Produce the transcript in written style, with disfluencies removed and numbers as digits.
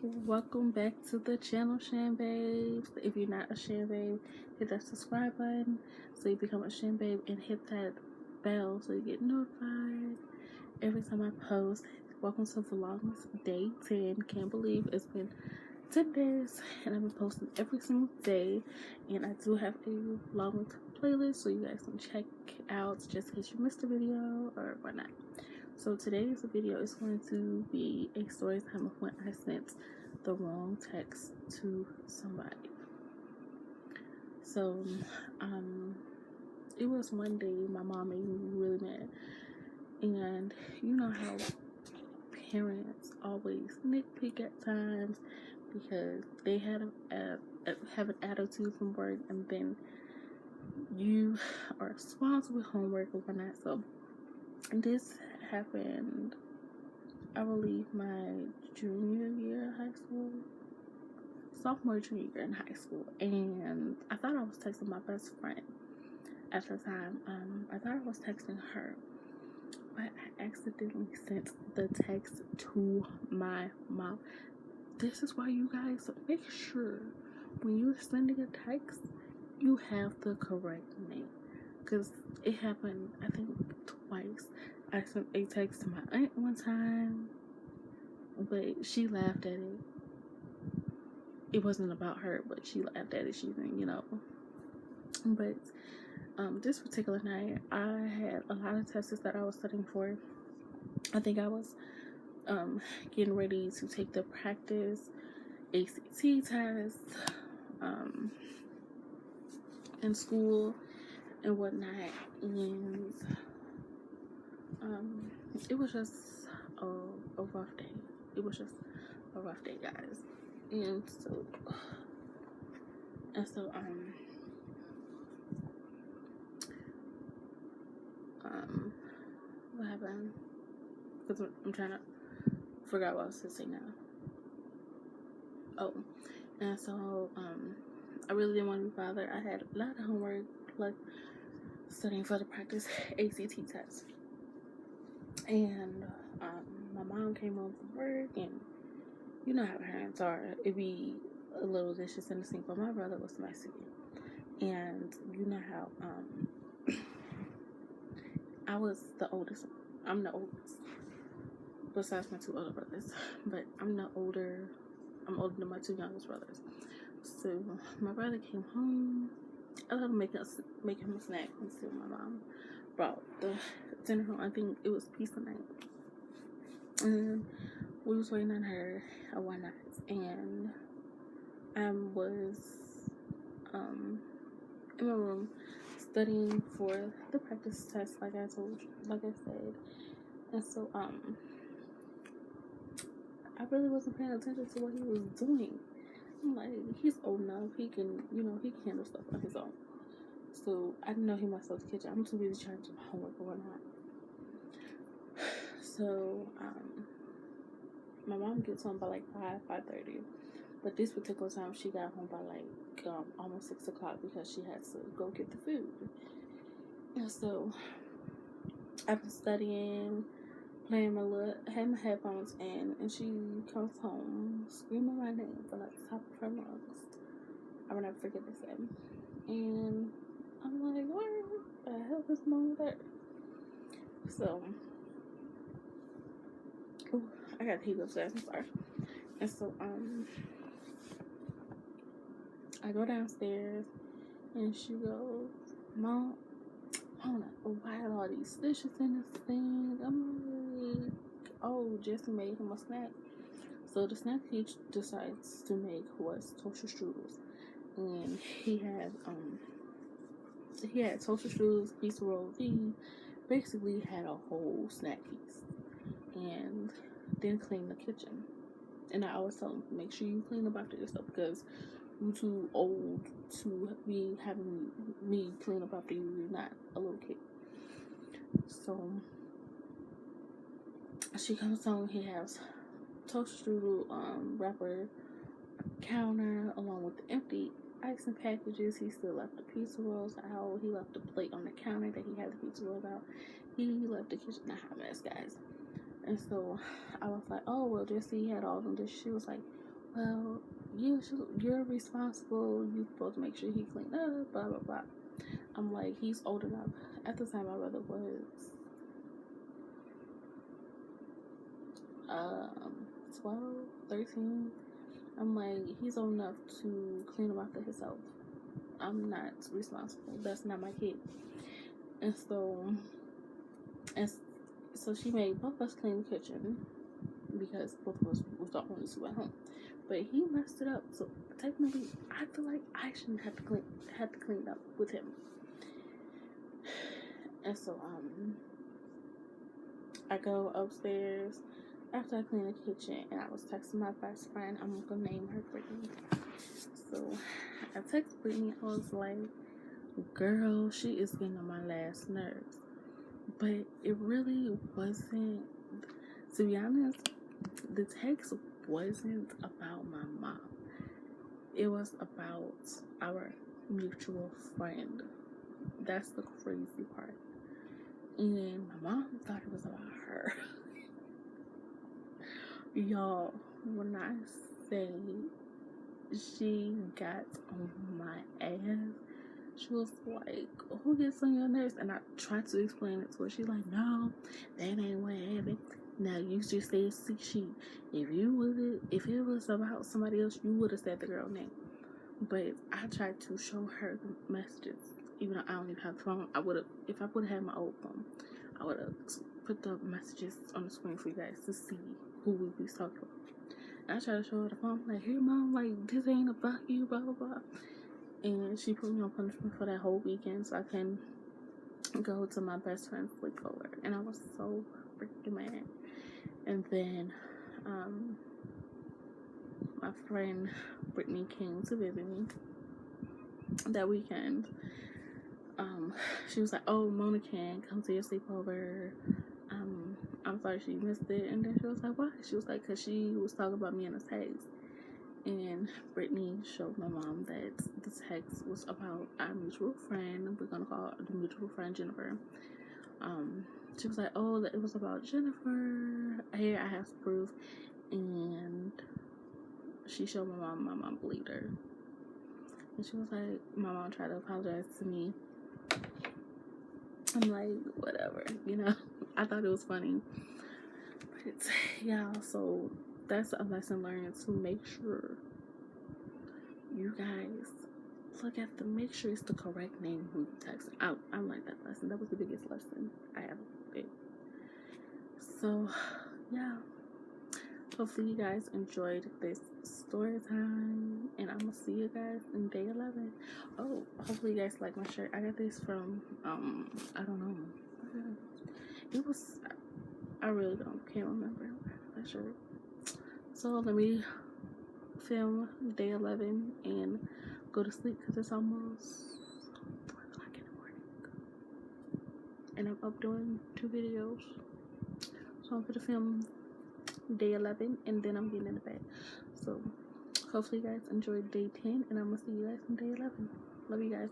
Welcome back to the channel, Shan Babes. If you're not a Shan Babe, hit that subscribe button so you become a Shan Babe, and hit that bell so you get notified every time I post. Welcome to Vlogmas Day 10. Can't believe it's been 10 days and I've been posting every single day. And I do have a Vlogmas playlist so you guys can check out just in case you missed a video or whatnot. So today's video is going to be a story time of when I sent the wrong text to somebody. So it was one day my mom made me really mad, and you know how parents always nitpick at times because they have an attitude from work, and then you are responsible with homework or whatnot. So this happened, I believe, my junior year of high school, sophomore, junior year in high school, and I thought I was texting my best friend at the time. I thought I was texting her, but I accidentally sent the text to my mom. This is why you guys make sure when you're sending a text, you have the correct name, because it happened, I think, twice. I sent a text to my aunt one time, but she laughed at it. It wasn't about her, but she laughed at it. She didn't, But this particular night, I had a lot of tests that I was studying for. I think I was getting ready to take the practice ACT test in school and whatnot, and it was just a rough day. It was just a rough day, guys. And so what happened? Because I'm trying to figure out what I was saying now. Oh, and so I really didn't want to be bothered. I had a lot of homework, like studying for the practice ACT test, and my mom came home from work, and you know how parents are. It'd be a little dishes in the sink, but my brother was messy, and you know how I was the oldest. I'm the oldest, besides my two older brothers, but I'm older than my two youngest brothers. So my brother came home. I let him make him a snack until my mom brought the dinner home. I think it was pizza night, and we was waiting on her one night, and I was in my room studying for the practice test, like I said. And so I really wasn't paying attention to what he was doing. I'm like, he's old enough, he can handle stuff on his own. So I didn't know he must have the kitchen. I'm too busy trying to do my homework or whatnot. So my mom gets home by like 5:30. But this particular time, she got home by like almost 6 o'clock because she had to go get the food. And so I've been studying, playing had my headphones in, and she comes home screaming my name from like the top of her lungs. I will never forget this day. And I'm like, what the hell is wrong with her? So, I got heat upstairs, I'm sorry. And so, I go downstairs, and she goes, Mom, why are all these dishes in this thing? I'm like, oh, Jesse made him a snack. So the snack he decides to make was toaster strudels, and he had toaster strudels, pizza rolls. He basically had a whole snack piece, and then clean the kitchen. And I always tell him, make sure you clean up after yourself, because you're too old to be having me clean up after you. You're not a little kid. So she comes home. He has toaster strudel wrapper counter along with the empty icing packages. He still left the pizza rolls out. He left the plate on the counter that he had the pizza rolls out. He left the kitchen a hot mess, guys. And so I was like, oh, well, Jesse had all of them dishes. She was like, well, you're responsible. You're supposed to make sure he cleaned up, blah, blah, blah. I'm like, he's old enough. At the time, my brother was 12, 13. I'm like, he's old enough to clean up after himself. I'm not responsible. That's not my kid. And so she made both of us clean the kitchen because both of us was the only two at home. But he messed it up. So technically, I feel like I shouldn't have to clean up with him. And so I go upstairs after I clean the kitchen, and I was texting my best friend. I'm gonna name her Brittany. So I text Brittany. I was like, "Girl, she is getting on my last nerves." But it really wasn't. To be honest, the text wasn't about my mom. It was about our mutual friend. That's the crazy part. And my mom thought it was about her. Y'all, when I say she got on my ass, she was like, "Who gets on your nerves?" And I tried to explain it to her. She's like, "No, that ain't what happened. Now you just said she. If it was about somebody else, you would have said the girl name." But I tried to show her the messages, even though I don't even have the phone. If I would have had my old phone, I would have put the messages on the screen for you guys to see who we was talking about. And I tried to show her the phone, like, "Here, mom, like, this ain't about you, blah, blah, blah." And she put me on punishment for that whole weekend so I can go to my best friend's sleepover. And I was so freaking mad. And then my friend Brittany came to visit me that weekend. She was like, "Oh, Mona can come to your sleepover. I'm sorry she missed it." And then she was like, "Why?" She was like, "Because she was talking about me in a text." And Brittany showed my mom that the text was about our mutual friend. We're gonna call the mutual friend Jennifer. She was like, "Oh, that it was about Jennifer. Here, I have proof." And she showed my mom. My mom believed her. And she was like, my mom tried to apologize to me. I'm like, whatever, you know. I thought it was funny. But yeah, so that's a lesson learned, to make sure you guys make sure it's the correct name who you text. I learned that lesson. That was the biggest lesson I ever did. So yeah, hopefully you guys enjoyed this story time, and I'm gonna see you guys in day 11. Oh, hopefully you guys like my shirt. I got this from I don't know, it was, I really can't remember that shirt. So let me film day 11 and go to sleep because it's almost 4 o'clock in the morning, and I'm up doing 2 videos. So I'm gonna film day 11 and then I'm getting into bed. So hopefully you guys enjoyed day 10, and I'm gonna see you guys in day 11. Love you guys.